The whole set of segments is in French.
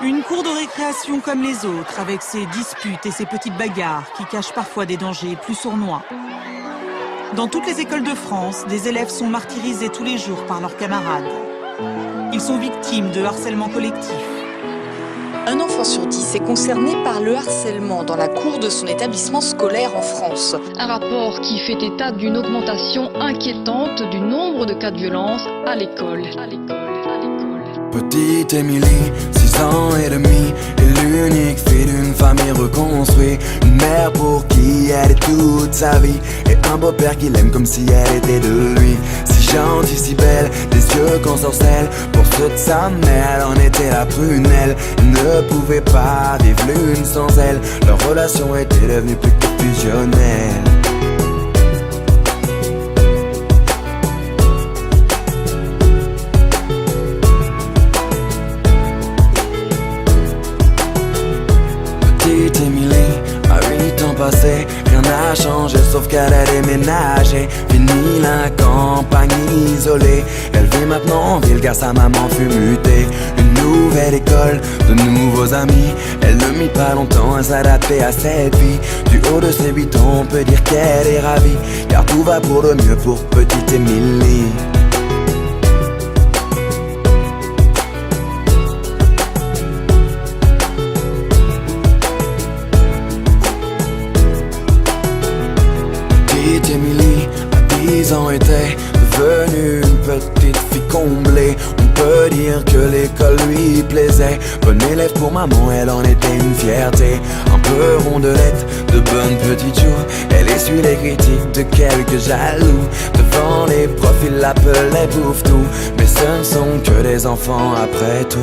Une cour de récréation comme les autres, avec ses disputes et ses petites bagarres qui cachent parfois des dangers plus sournois. Dans toutes les écoles de France, des élèves sont martyrisés tous les jours par leurs camarades. Ils sont victimes de harcèlement collectif. Un enfant sur 10 est concerné par le harcèlement dans la cour de son établissement scolaire en France. Un rapport qui fait état d'une augmentation inquiétante du nombre de cas de violence à l'école. Petite Émilie, 6 ans et demi, est l'unique fille d'une famille reconstruite. Une mère pour qui elle est toute sa vie, et un beau-père qui l'aime comme si elle était de lui. Si gentille, si belle, des yeux qu'on sorcelle. Pour ceux de sa mère, elle en était la prunelle. Elle ne pouvait pas vivre l'une sans elle. Leur relation était devenue plus que fusionnelle. Petite Émilie, à 8 ans passés, rien n'a changé sauf qu'elle a déménagé. Fini la campagne isolée, elle vit maintenant en ville car sa maman fut mutée. Une nouvelle école, de nouveaux amis, elle ne mit pas longtemps à s'adapter à cette vie. Du haut de ses 8 ans, on peut dire qu'elle est ravie, car tout va pour le mieux pour petite Émilie. Petite Émilie, à 10 ans, était devenue une petite fille comblée. On peut dire que l'école lui plaisait. Bonne élève pour maman, elle en était une fierté. Un peu rondelette, de bonnes petites jours. Elle essuie les critiques de quelques jaloux. Devant les profs, ils l'appelaient bouffe-tout. Mais ce ne sont que des enfants après tout.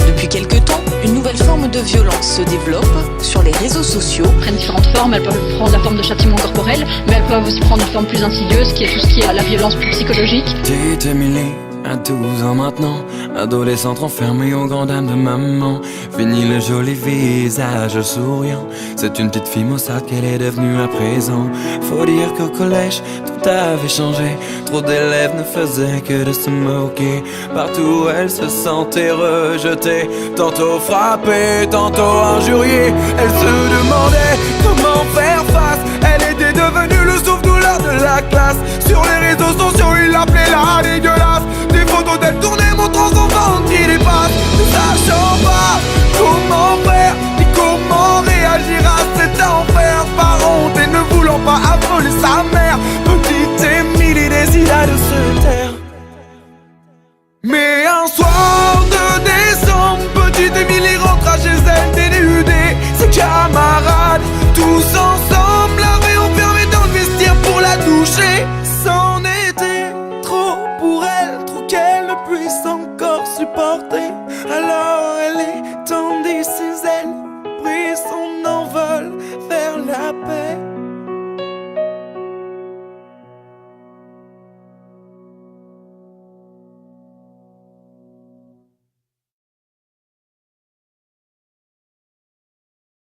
Depuis quelque temps, une nouvelle forme de violence se développe sur les réseaux sociaux. Elles prennent différentes formes, elles peuvent prendre la forme de châtiment corporel, mais elles peuvent aussi prendre une forme plus insidieuse, qui est tout ce qui est la violence plus psychologique. Petite Émilie, à 12 ans maintenant, adolescente enfermée aux grandes dames de maman. Fini le joli visage souriant, c'est une petite fille maussade qu'elle est devenue à présent. Faut dire qu'au collège, tout avait changé. Trop d'élèves ne faisaient que de se moquer. Partout elle se sentait rejetée, tantôt frappée, tantôt injuriée. Elle se demandait comment faire face. Elle était devenue le souffle-douleur de la classe. Sur les réseaux sociaux, ils l'appelaient la dégueulasse. Des photos d'elle tournées montrant son ventre qui dépasse. Ne sachant pas comment faire ni comment réagir à cet enfer. Par honte et ne voulant pas affoler sa